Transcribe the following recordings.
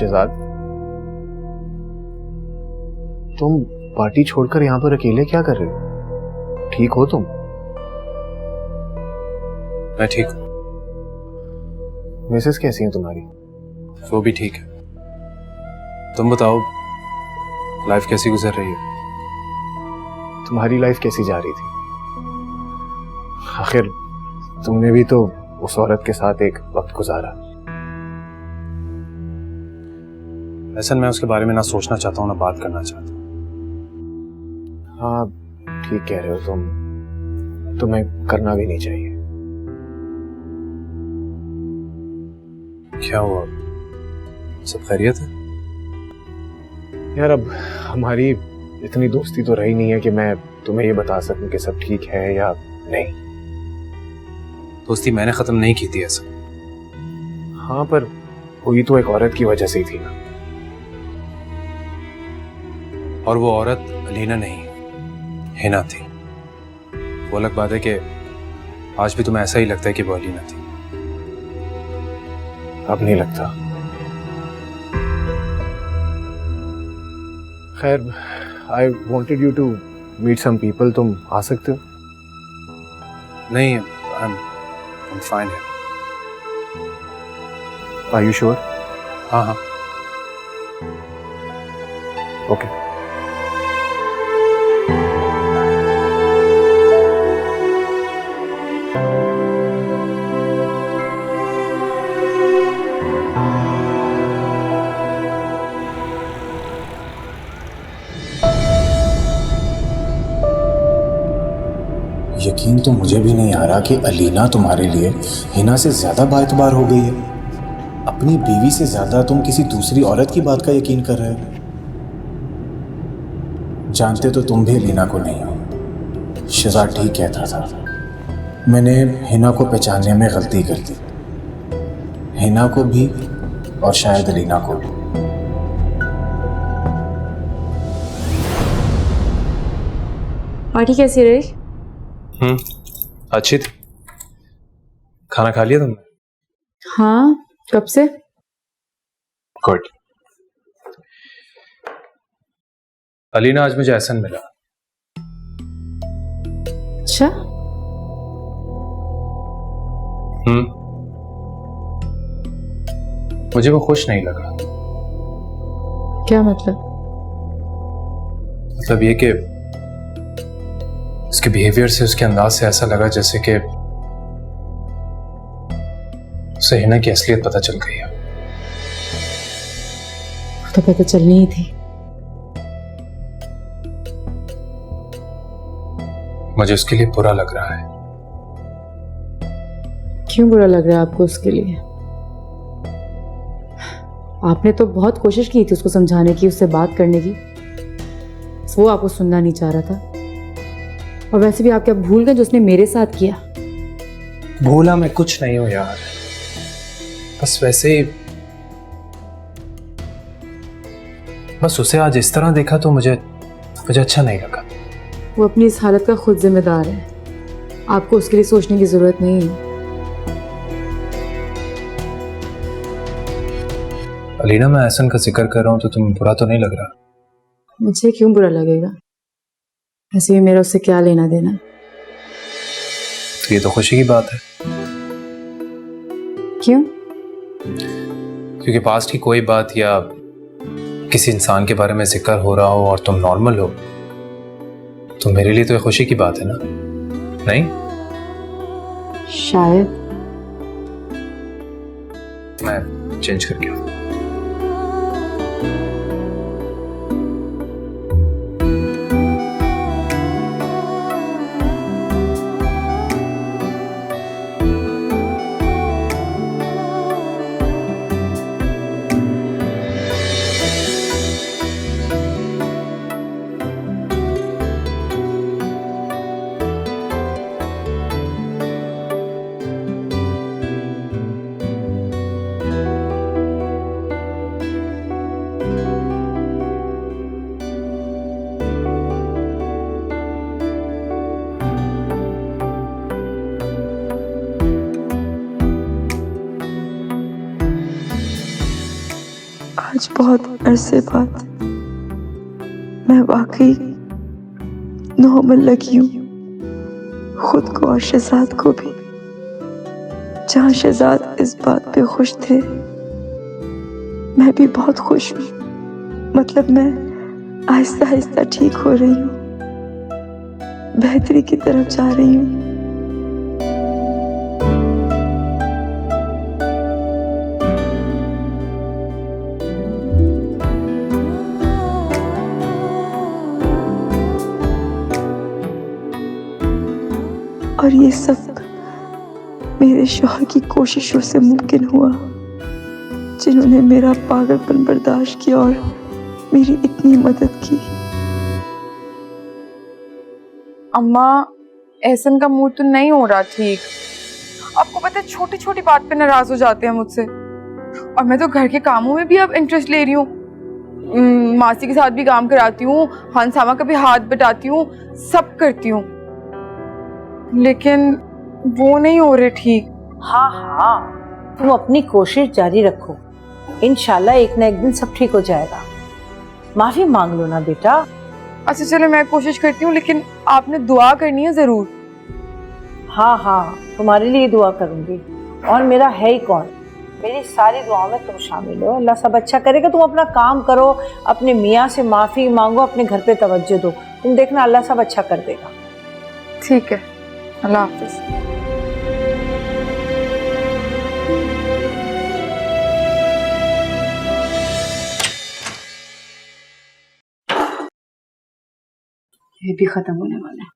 शहजाद, तुम पार्टी छोड़कर यहाँ पर अकेले क्या कर रहे हो? ठीक हो तुम? मैं ठीक हूँ। मिसेस कैसी है तुम्हारी? वो भी ठीक है। तुम बताओ, लाइफ कैसी गुजर रही है? तुम्हारी लाइफ कैसी जा रही थी? आखिर तुमने भी तो उस औरत के साथ एक वक्त गुजारा। ऐसा मैं उसके बारे में ना सोचना चाहता हूँ ना बात करना चाहता हूँ। हाँ ठीक कह रहे हो तुम, तुम्हें करना भी नहीं चाहिए। क्या हुआ, सब खैरियत है? यार अब हमारी इतनी दोस्ती तो रही नहीं है कि मैं तुम्हें ये बता सकूं कि सब ठीक है या नहीं। दोस्ती मैंने खत्म नहीं की थी ऐसा। हाँ पर हुई तो एक औरत की वजह से ही थी ना। और वो औरत अलीना नहीं, हिना थी। वो अलग बात है कि आज भी तुम्हें ऐसा ही लगता है कि वो अलीना थी। अब नहीं लगता। खैर, I wanted you to meet some people, तुम आ सकते हो? नहीं, I'm fine है। Are you sure? हाँ हाँ। ओके। यकीन तो मुझे भी नहीं आ रहा कि अलीना तुम्हारे लिए हिना से ज्यादा बाएतबार हो गई है। अपनी बीवी से ज्यादा तुम किसी दूसरी औरत की बात का यकीन कर रहे हो। जानते तो तुम भी अलीना को नहीं हो। शहजाद ठीक कहता था, मैंने हिना को पहचानने में गलती कर दी। हिना को भी और शायद अलीना को भी। पार्टी कैसी रही? अच्छी थी। खाना खा लिया तुमने? हाँ, कब से? गुड। अलीना, आज मुझे एहसन मिला। अच्छा। मुझे वो खुश नहीं लगा। क्या मतलब? मतलब ये कि उसके बिहेवियर से, उसके अंदाज से ऐसा लगा जैसे कि उसे हिना की असलियत पता चल गई है। तो पता चलनी ही थी। मुझे उसके लिए बुरा लग रहा है। क्यों बुरा लग रहा है आपको उसके लिए? आपने तो बहुत कोशिश की थी उसको समझाने की, उससे बात करने की। वो आपको सुनना नहीं चाह रहा था। और वैसे भी आप क्या भूल गए जो उसने मेरे साथ किया? भूला मैं कुछ नहीं हूं यार, बस वैसे ही, बस उसे आज इस तरह देखा तो मुझे अच्छा नहीं लगा। वो अपनी इस हालत का खुद जिम्मेदार है, आपको उसके लिए सोचने की जरूरत नहीं है। अलीना, मैं एहसन का जिक्र कर रहा हूं तो तुम्हें बुरा तो नहीं लग रहा? मुझे क्यों बुरा लगेगा? ऐसे भी मेरा उससे क्या लेना देना। तो ये तो खुशी की बात है। क्यों? क्योंकि पास्ट की कोई बात या किसी इंसान के बारे में जिक्र हो रहा हो और तुम नॉर्मल हो, तो मेरे लिए तो ये खुशी की बात है ना? नहीं? शायद। मैं चेंज करके आऊं। आज बहुत अरसे बाद मैं वाकई नॉर्मल लगी हूँ, खुद को और शहजाद को भी। जहाँ शहजाद इस बात पे खुश थे, मैं भी बहुत खुश हूँ। मतलब मैं आहिस्ता आहिस्ता ठीक हो रही हूँ, बेहतरी की तरफ जा रही हूँ। और ये सब मेरे शौहर की कोशिशों से मुमकिन हुआ, जिन्होंने मेरा पागलपन बर्दाश्त किया और मेरी इतनी मदद की। अम्मा, एहसन का मूड तो नहीं हो रहा ठीक। आपको पता है छोटी छोटी बात पे नाराज हो जाते हैं मुझसे। और मैं तो घर के कामों में भी अब इंटरेस्ट ले रही हूँ, मासी के साथ भी काम कराती हूँ, हंसामा का भी हाथ बटाती हूँ, सब करती हूँ, लेकिन वो नहीं हो रहे ठीक। हाँ हाँ, तुम अपनी कोशिश जारी रखो, इंशाल्लाह एक ना एक दिन सब ठीक हो जाएगा। माफी मांग लो ना बेटा। अच्छा चलो, मैं कोशिश करती हूँ, लेकिन आपने दुआ करनी है जरूर। हाँ हाँ, तुम्हारे लिए दुआ करूंगी, और मेरा है ही कौन, मेरी सारी दुआओं में तुम शामिल हो। अल्लाह सब अच्छा करेगा। तुम अपना काम करो, अपने मियाँ से माफी मांगो, अपने घर पे तवज्जो दो, तुम देखना अल्लाह सब अच्छा कर देगा। ठीक है, अल्लाह हाफिज। ये भी खत्म होने वाला है।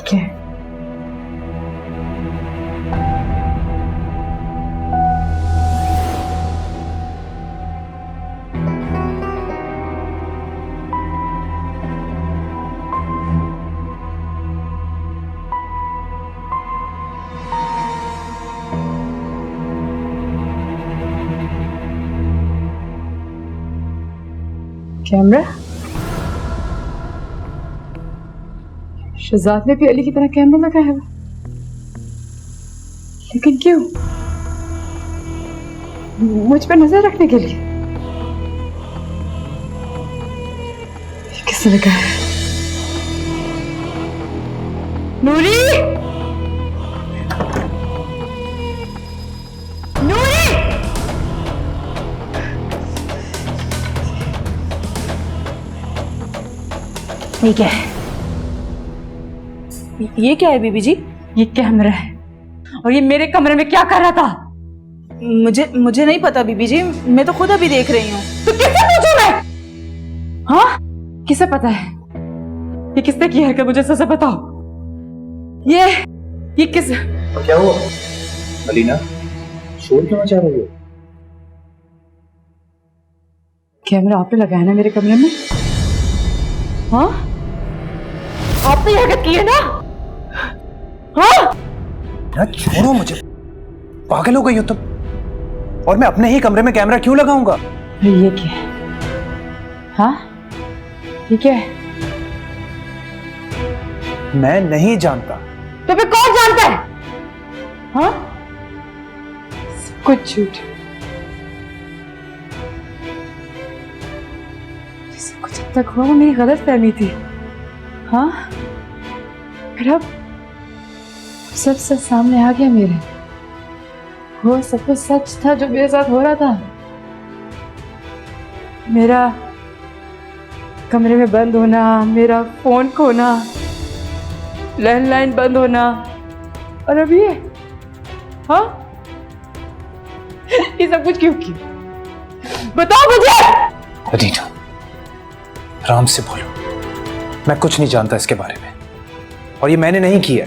क्या है? कैमरा? शहजाद ने भी अली की तरह कैमरा लगाया है, लेकिन क्यों? मुझ पर नजर रखने के लिए? किसने लगाया है? नूरी! नूरी! ये क्या है? ये क्या है बीबी जी? ये कैमरा है, और ये मेरे कमरे में क्या कर रहा था? मुझे नहीं पता बीबी जी, मैं तो खुद अभी देख रही हूँ। तो किससे पूछूं मैं? हाँ, किसे पता है? ये किसने की हरकत, मुझे सच बताओ। ये किस? क्या हुआ अलीना, शोर क्यों मचा रही हो? कैमरा आपने लगाया ना मेरे कमरे में? हाँ, आपने हरकत की है ना? हाँ, ना छोड़ो मुझे, पागल हो गई हो तुम। और मैं अपने ही कमरे में कैमरा क्यों लगाऊंगा? ये क्या है? हाँ, ये क्या है? मैं नहीं जानता। तो फिर कौन जानता है? हाँ, सब कुछ झूठ, सब कुछ अब तक हुआ वो मेरी गलत फहमी थी। हाँ, फिर अब सब सच सामने आ गया मेरे। वो सब कुछ सच था जो मेरे साथ हो रहा था। मेरा कमरे में बंद होना, मेरा फोन खोना, लैंडलाइन बंद होना, और अभी ये, हाँ, ये सब कुछ क्यों किया? बताओ मुझे। अलीना, आराम से बोलो, मैं कुछ नहीं जानता इसके बारे में, और ये मैंने नहीं किया।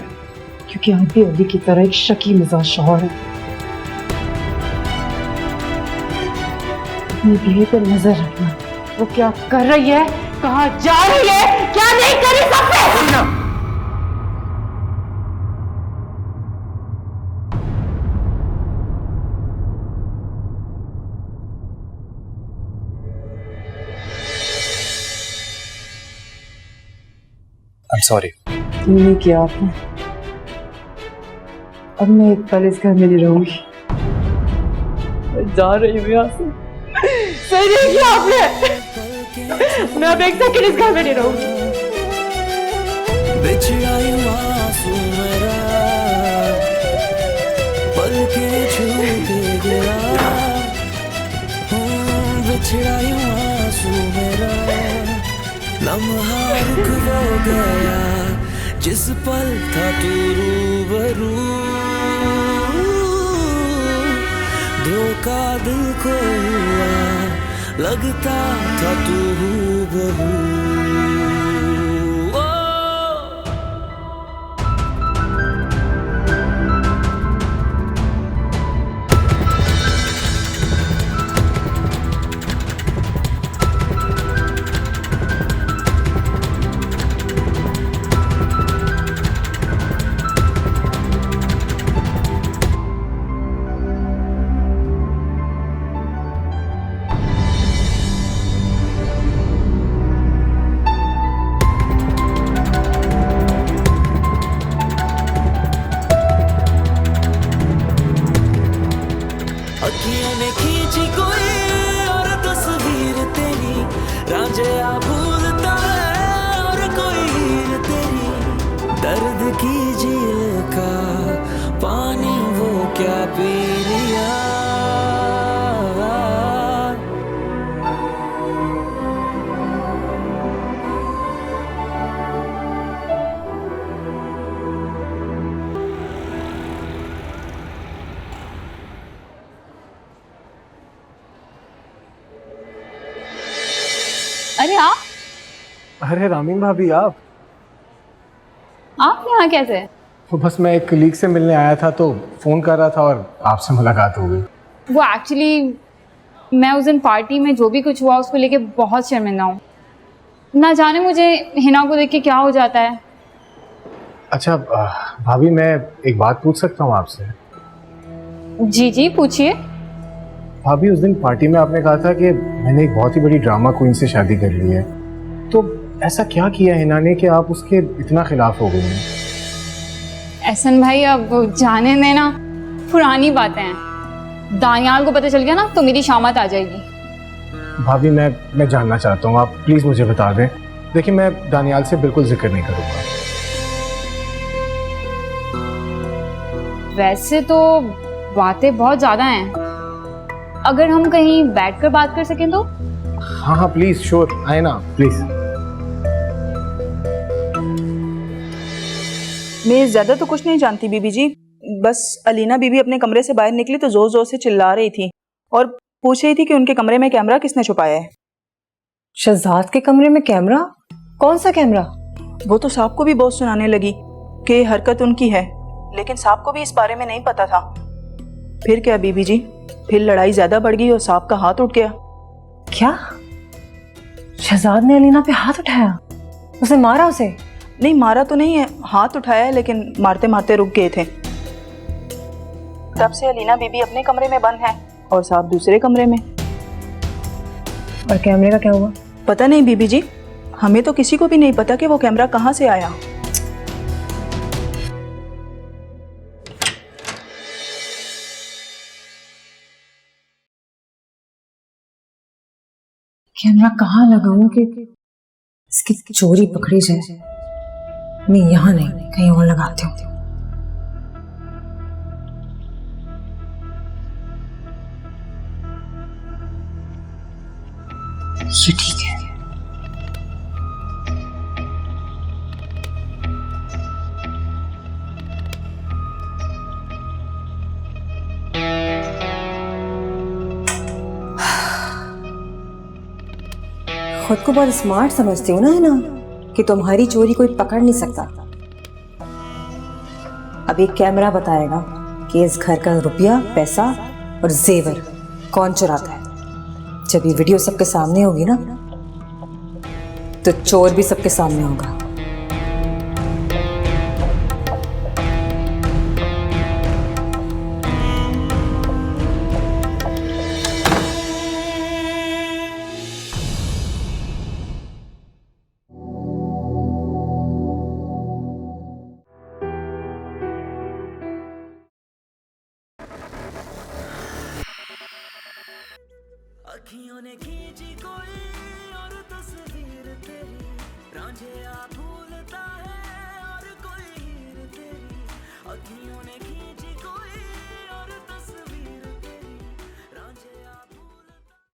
क्योंकि आप भी अली की तरह एक शकी मिजाज शौहर है। अपनी बीवी पर नजर रखना, वो क्या कर रही है, कहाँ जा रही है, क्या नहीं कर रही, सब पे। सॉरी। तुमने किया आपने। अब मैं एक पल इस घर में नहीं रहूंगी। मैं जा रही हूँ यहाँ से। सही नहीं किया आपने। मैं अब एक सेकंड इस घर में नहीं रहूंगी। बिछड़ा यूं आंसू मेरा, पलके छू के गिरा। बिछड़ा यूं आंसू मेरा, लम्हा रुक वो गया जिस पल था तू रूबरू। धोखा दिल को हुआ, लगता था तू हूबहू। अखियों ने खींची कोई और तस्वीर तेरी, रांझा भूलता है और कोई हीर तेरी। दर्द की झील का पानी वो क्या पी लिया। अरे आप अरे रामीन भाभी, आप यहाँ कैसे? तो बस मैं एक कलीग से मिलने आया था तो फ़ोन कर रहा था और आपसे मुलाकात हो गई। वो एक्चुअली मैं उस दिन पार्टी में जो भी कुछ हुआ उसको लेके बहुत शर्मिंदा हूँ। ना जाने मुझे हिना को देख के क्या हो जाता है। अच्छा भाभी, मैं एक बात पूछ सकता हूँ आपसे? जी जी पूछिए। भाभी, उस दिन पार्टी में आपने कहा था कि मैंने एक बहुत ही बड़ी ड्रामा क्वीन से शादी कर ली है, तो ऐसा क्या किया हिना ने कि आप उसके इतना खिलाफ हो गई हैं? एहसन भाई अब जाने देना, पुरानी बातें हैं। दानियाल को पता चल गया ना तो मेरी शामत आ जाएगी। भाभी, मैं जानना चाहता हूँ, आप प्लीज़ मुझे बता दें। देखिए, मैं दानियाल से बिल्कुल जिक्र नहीं करूँगा। वैसे तो बातें बहुत ज़्यादा हैं, अगर हम कहीं बैठकर बात कर सकें तो। हाँ हाँ प्लीज़, श्योर, आए ना प्लीज़। मैं ज़्यादा तो कुछ नहीं जानती बीबी जी, बस अलीना बीबी अपने कमरे से बाहर निकली तो जोर जोर से चिल्ला रही थी और पूछ रही थी कि उनके कमरे में कैमरा किसने छुपाया है। शहजाद के कमरे में कैमरा? कौन सा कैमरा? वो तो साहब को भी बहुत सुनाने लगी कि हरकत उनकी है, लेकिन साहब को भी इस बारे में नहीं पता था। फिर क्या बीबी जी, फिर लड़ाई ज्यादा बढ़ गई और साहब का हाथ उठ गया। क्या? शहजाद ने अलीना पे हाथ उठाया? उसे मारा? उसे नहीं मारा तो नहीं है, हाथ उठाया है, लेकिन मारते मारते रुक गए थे। तब से अलीना बीबी अपने कमरे में बंद है और साहब दूसरे कमरे में। और कैमरे का क्या हुआ? पता नहीं बीबी जी, हमें तो किसी को भी नहीं पता कि वो कैमरा कहाँ से आया। कैमरा कहाँ लगाऊं कि इसकी चोरी पकड़ी जाए? मैं यहाँ नहीं, कहीं और लगाती हूँ। ये ठीक है। खुद को बहुत स्मार्ट समझती हो ना कि तुम्हारी चोरी कोई पकड़ नहीं सकता। अब एक कैमरा बताएगा कि इस घर का रुपया, पैसा और जेवर कौन चुराता है। जब ये वीडियो सबके सामने होगी ना तो चोर भी सबके सामने होगा। अखियों ने खींची कोई और तस्वीर तेरी, रांझे आ भूलता है और कोई हीर तेरी, अखियों ने खींची